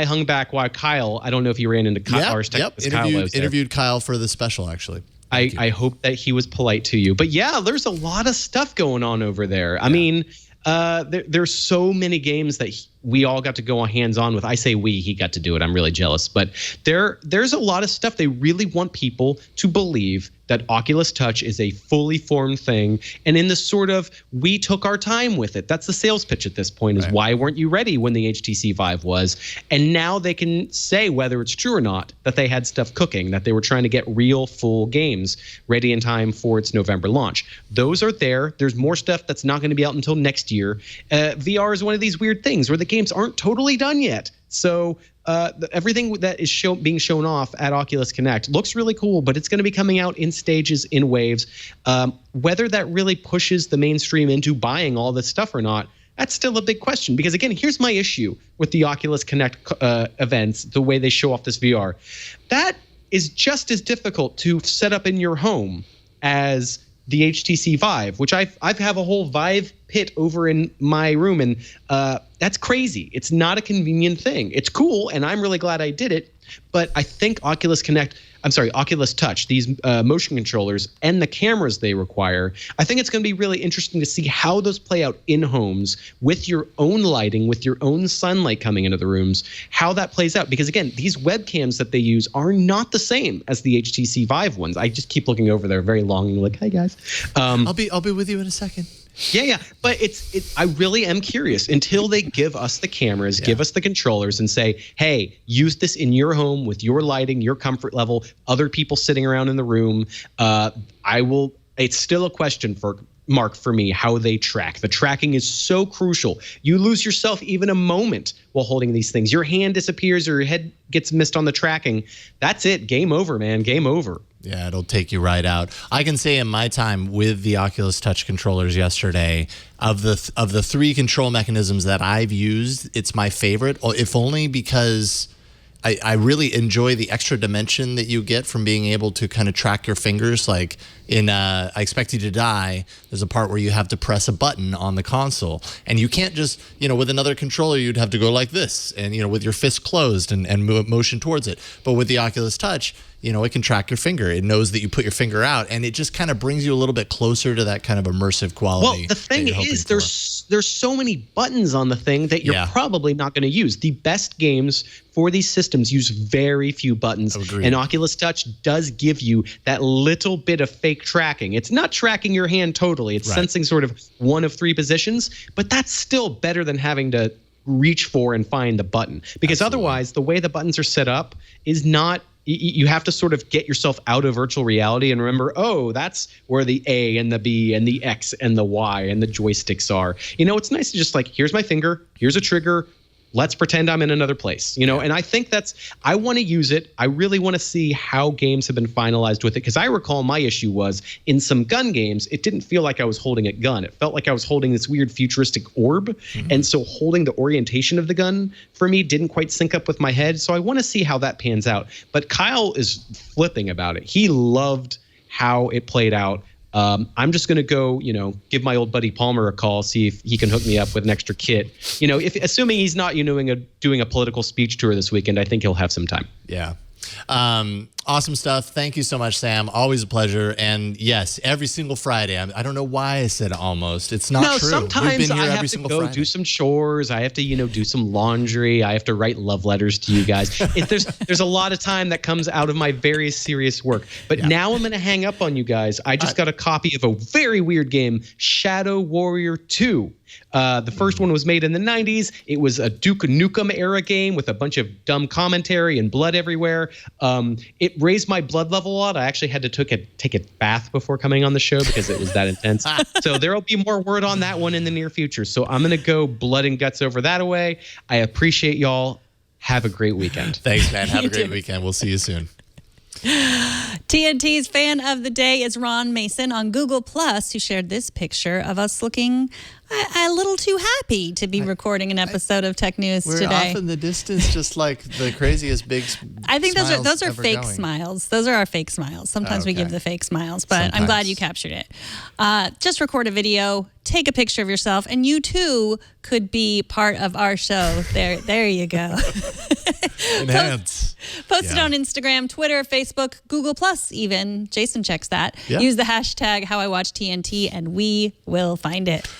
hung back while Kyle. I don't know if you ran into Ars Technica. Interviewed Kyle for the special, actually. I hope that he was polite to you. But yeah, there's a lot of stuff going on over there. Yeah. I mean, there's so many games that we all got to go hands-on with. I say we, he got to do it. I'm really jealous. But there's a lot of stuff. They really want people to believe that Oculus Touch is a fully formed thing. And in the sort of, we took our time with it. That's the sales pitch at this point, is why weren't you ready when the HTC Vive was? And now they can say, whether it's true or not, that they had stuff cooking, that they were trying to get real full games ready in time for its November launch. Those are there. There's more stuff that's not going to be out until next year. VR is one of these weird things where the games aren't totally done yet. So everything that is being shown off at Oculus Connect looks really cool, but it's going to be coming out in stages, in waves. Whether that really pushes the mainstream into buying all this stuff or not, that's still a big question. Because again, here's my issue with the Oculus Connect events, the way they show off this VR. That is just as difficult to set up in your home as the HTC Vive, which I have a whole Vive pit over in my room, and that's crazy. It's not a convenient thing. It's cool, and I'm really glad I did it, but I think Oculus Touch, these motion controllers and the cameras they require, I think it's going to be really interesting to see how those play out in homes with your own lighting, with your own sunlight coming into the rooms, how that plays out. Because again, these webcams that they use are not the same as the HTC Vive ones. I just keep looking over there very long and like, hi guys. I'll be with you in a second. Yeah. But I really am curious until they give us the cameras, give us the controllers and say, hey, use this in your home with your lighting, your comfort level, other people sitting around in the room. It's still a question mark for me how they track. The tracking is so crucial. You lose yourself even a moment while holding these things. Your hand disappears or your head gets missed on the tracking. That's it. Game over, man. Game over. Yeah, it'll take you right out. I can say in my time with the Oculus Touch controllers yesterday, of the three control mechanisms that I've used, it's my favorite, if only because I really enjoy the extra dimension that you get from being able to kind of track your fingers. Like in I Expect You to Die, there's a part where you have to press a button on the console, and you can't just, with another controller, you'd have to go like this and, with your fist closed and motion towards it. But with the Oculus Touch, it can track your finger. It knows that you put your finger out, and it just kind of brings you a little bit closer to that kind of immersive quality. Well, the thing is, there's so many buttons on the thing that you're probably not going to use. The best games for these systems use very few buttons, and Oculus Touch does give you that little bit of fake tracking. It's not tracking your hand totally. It's sensing sort of one of three positions, but that's still better than having to reach for and find the button. Because otherwise, the way the buttons are set up is not... You have to sort of get yourself out of virtual reality and remember, that's where the A and the B and the X and the Y and the joysticks are. It's nice to just like, here's my finger, here's a trigger, let's pretend I'm in another place, and I think I want to use it. I really want to see how games have been finalized with it, because I recall my issue was in some gun games, it didn't feel like I was holding a gun. It felt like I was holding this weird futuristic orb. Mm-hmm. And so holding the orientation of the gun for me didn't quite sync up with my head. So I want to see how that pans out. But Kyle is flipping about it. He loved how it played out. I'm just going to go, give my old buddy Palmer a call, see if he can hook me up with an extra kit. Assuming he's not, doing a political speech tour this weekend, I think he'll have some time. Yeah. Awesome stuff. Thank you so much, Sam. Always a pleasure. And yes, every single Friday. I don't know why I said almost. It's not true. Sometimes I have to go do some chores. I have to, do some laundry. I have to write love letters to you guys. There's a lot of time that comes out of my very serious work. But now I'm going to hang up on you guys. I just got a copy of a very weird game, Shadow Warrior 2. The first one was made in the 90s. It was a Duke Nukem era game with a bunch of dumb commentary and blood everywhere. It raised my blood level a lot. I actually had to take a bath before coming on the show because it was that intense. So there will be more word on that one in the near future. So I'm going to go blood and guts over that away. I appreciate y'all. Have a great weekend. Thanks, man. Have a great weekend. We'll see you soon. TNT's fan of the day is Ron Mason on Google Plus, who shared this picture of us looking a little too happy to be recording an episode of Tech News we're today. We're off in the distance, just like the craziest big I think those are fake smiles. Those are our fake smiles. Sometimes we give the fake smiles, but I'm glad you captured it. Just record a video, take a picture of yourself, and you too could be part of our show. There you go. Enhance. Post it on Instagram, Twitter, Facebook, Google Plus even. Jason checks that. Yeah. Use the hashtag HowIWatchTNT and we will find it.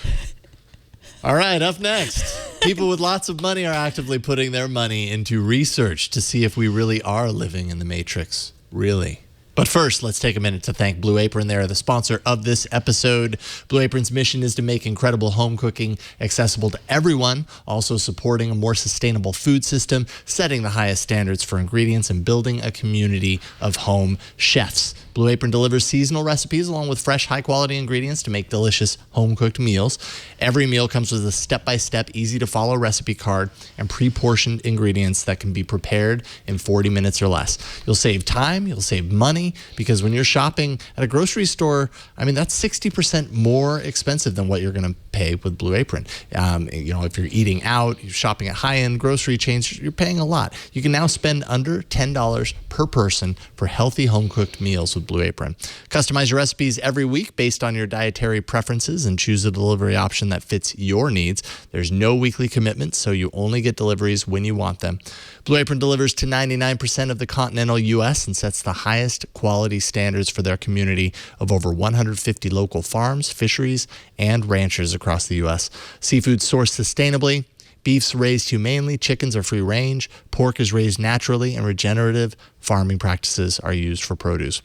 All right, up next. People with lots of money are actively putting their money into research to see if we really are living in the Matrix. Really. But first, let's take a minute to thank Blue Apron. They are the sponsor of this episode. Blue Apron's mission is to make incredible home cooking accessible to everyone, also supporting a more sustainable food system, setting the highest standards for ingredients, and building a community of home chefs. Blue Apron delivers seasonal recipes along with fresh, high-quality ingredients to make delicious home-cooked meals. Every meal comes with a step-by-step, easy-to-follow recipe card and pre-portioned ingredients that can be prepared in 40 minutes or less. You'll save time, you'll save money, because when you're shopping at a grocery store, I mean, that's 60% more expensive than what you're going to pay with Blue Apron. If you're eating out, you're shopping at high-end grocery chains, you're paying a lot. You can now spend under $10 per person for healthy home-cooked meals with Blue Apron. Customize your recipes every week based on your dietary preferences and choose a delivery option that fits your needs. There's no weekly commitment, so you only get deliveries when you want them. Blue Apron delivers to 99% of the continental U.S. and sets the highest quality standards for their community of over 150 local farms, fisheries, and ranchers across the U.S. Seafood sourced sustainably. Beef's raised humanely, chickens are free range, pork is raised naturally, and regenerative farming practices are used for produce.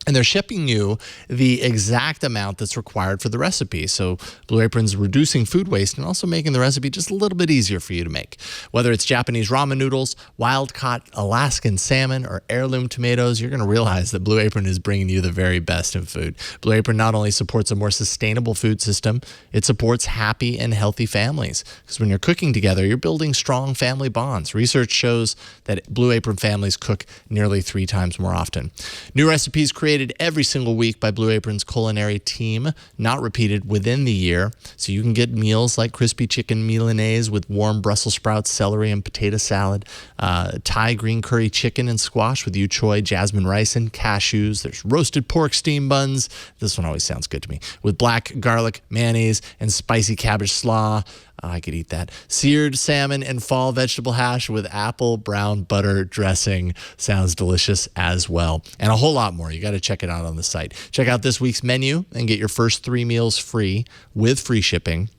And they're shipping you the exact amount that's required for the recipe. So Blue Apron's reducing food waste and also making the recipe just a little bit easier for you to make. Whether it's Japanese ramen noodles, wild-caught Alaskan salmon, or heirloom tomatoes, you're going to realize that Blue Apron is bringing you the very best in food. Blue Apron not only supports a more sustainable food system, it supports happy and healthy families. Because when you're cooking together, you're building strong family bonds. Research shows that Blue Apron families cook nearly 3 times more often. New recipes created every single week by Blue Apron's culinary team, not repeated within the year. So you can get meals like crispy chicken milanese with warm Brussels sprouts, celery, and potato salad, Thai green curry chicken and squash with yu choy, jasmine rice, and cashews. There's roasted pork steam buns. This one always sounds good to me. With black garlic, mayonnaise, and spicy cabbage slaw. I could eat that. Seared salmon and fall vegetable hash with apple brown butter dressing. Sounds delicious as well. And a whole lot more. You got to check it out on the site. Check out this week's menu and get your first 3 meals free with free shipping.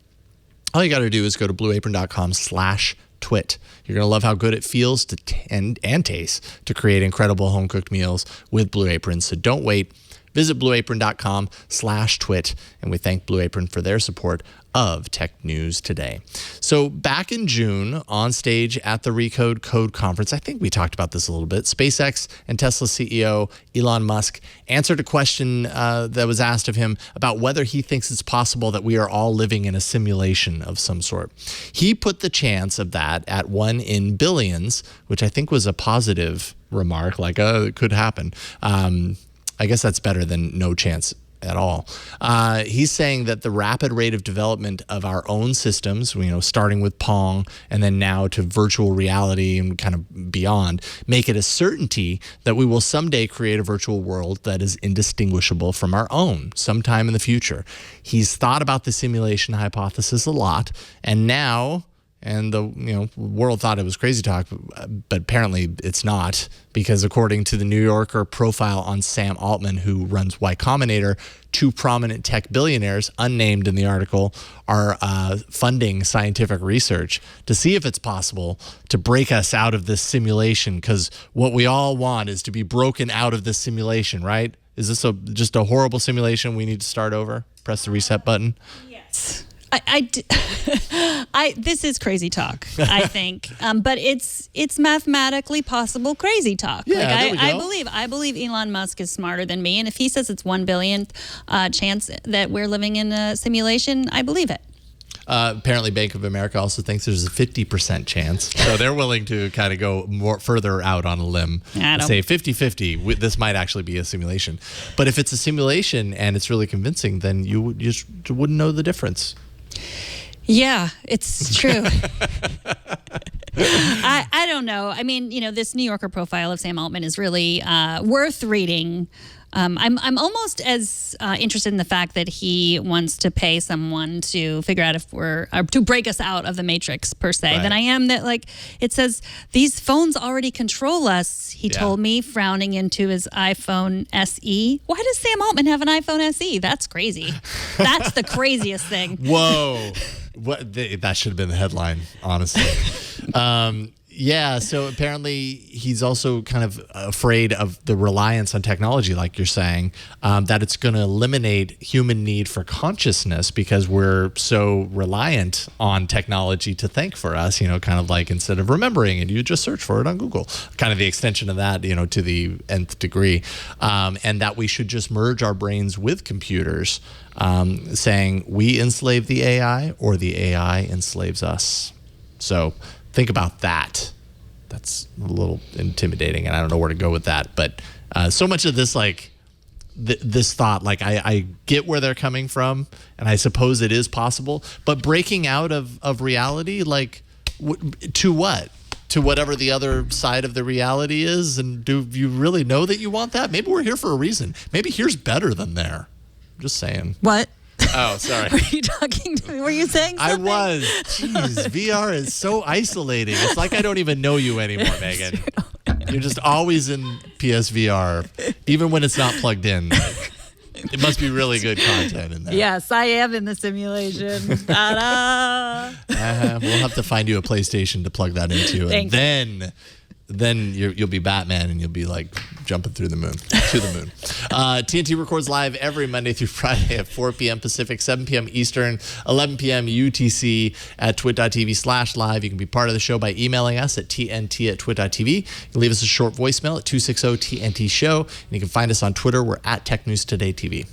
All you got to do is go to blueapron.com/twit. You're going to love how good it feels and tastes to create incredible home-cooked meals with Blue Apron. So don't wait. Visit blueapron.com/twit, and we thank Blue Apron for their support of Tech News Today. So back in June, on stage at the Recode Code Conference, I think we talked about this a little bit, SpaceX and Tesla CEO Elon Musk answered a question that was asked of him about whether he thinks it's possible that we are all living in a simulation of some sort. He put the chance of that at 1 in billions, which I think was a positive remark, like, it could happen. I guess that's better than no chance at all. He's saying that the rapid rate of development of our own systems, starting with Pong and then now to virtual reality and kind of beyond, make it a certainty that we will someday create a virtual world that is indistinguishable from our own sometime in the future. He's thought about the simulation hypothesis a lot, and now... And the world thought it was crazy talk, but apparently it's not, because according to the New Yorker profile on Sam Altman, who runs Y Combinator, 2 prominent tech billionaires, unnamed in the article, are funding scientific research to see if it's possible to break us out of this simulation, because what we all want is to be broken out of this simulation, right? Is this just a horrible simulation we need to start over? Press the reset button? Yes. This is crazy talk, I think, but it's mathematically possible crazy talk. Yeah, I believe Elon Musk is smarter than me, and if he says it's 1 billionth chance that we're living in a simulation, I believe it. Apparently, Bank of America also thinks there's a 50% chance, so they're willing to kind of go further out on a limb and say 50-50. This might actually be a simulation, but if it's a simulation and it's really convincing, then you just wouldn't know the difference. Yeah, it's true. I don't know. I mean, this New Yorker profile of Sam Altman is really worth reading. I'm almost as interested in the fact that he wants to pay someone to figure out if to break us out of the matrix per se, right, than I am that, like, it says these phones already control us. He told me, frowning into his iPhone SE. Why does Sam Altman have an iPhone SE? That's crazy. That's the craziest thing. Whoa. That should have been the headline, honestly. Yeah, so apparently he's also kind of afraid of the reliance on technology, like you're saying, that it's going to eliminate human need for consciousness because we're so reliant on technology to think for us, kind of like instead of remembering it, you just search for it on Google, kind of the extension of that, to the nth degree, and that we should just merge our brains with computers, saying we enslave the AI or the AI enslaves us. So think about that. That's a little intimidating, and I don't know where to go with that. But so much of this, this thought, I get where they're coming from, and I suppose it is possible. But breaking out of reality, to what? To whatever the other side of the reality is, and do you really know that you want that? Maybe we're here for a reason. Maybe here's better than there. I'm just saying. What? Oh, sorry. Were you talking to me? Were you saying something? I was. Jeez, VR is so isolating. It's like I don't even know you anymore, Megan. You're just always in PSVR, even when it's not plugged in. It must be really good content in there. Yes, I am in the simulation. Ta-da! We'll have to find you a PlayStation to plug that into, and then you'll be Batman, and you'll be jumping through the moon to the moon. TNT records live every Monday through Friday at 4 p.m. Pacific, 7 p.m. Eastern, 11 p.m. UTC at twit.tv/live. You can be part of the show by emailing us at tnt@twit.tv. You can leave us a short voicemail at 260-TNT-SHOW. And you can find us on Twitter. We're at TechNewsTodayTV.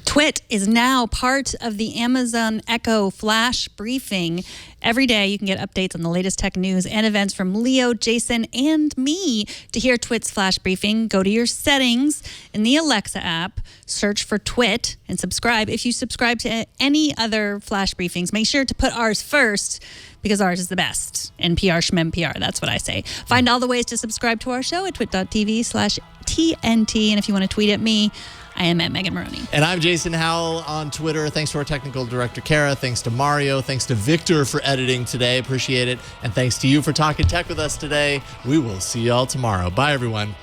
Twit is now part of the Amazon Echo Flash Briefing. Every day you can get updates on the latest tech news and events from Leo, Jason, and me. To hear Twit's Flash Briefing, go to your settings in the Alexa app, search for Twit, and subscribe. If you subscribe to any other Flash Briefings, make sure to put ours first because ours is the best. NPR, SHMNPR, that's what I say. Find all the ways to subscribe to our show at twit.tv/TNT. And if you want to tweet at me, I am at Megan Morrone. And I'm Jason Howell on Twitter. Thanks to our technical director, Kara. Thanks to Mario. Thanks to Victor for editing today. Appreciate it. And thanks to you for talking tech with us today. We will see y'all tomorrow. Bye, everyone.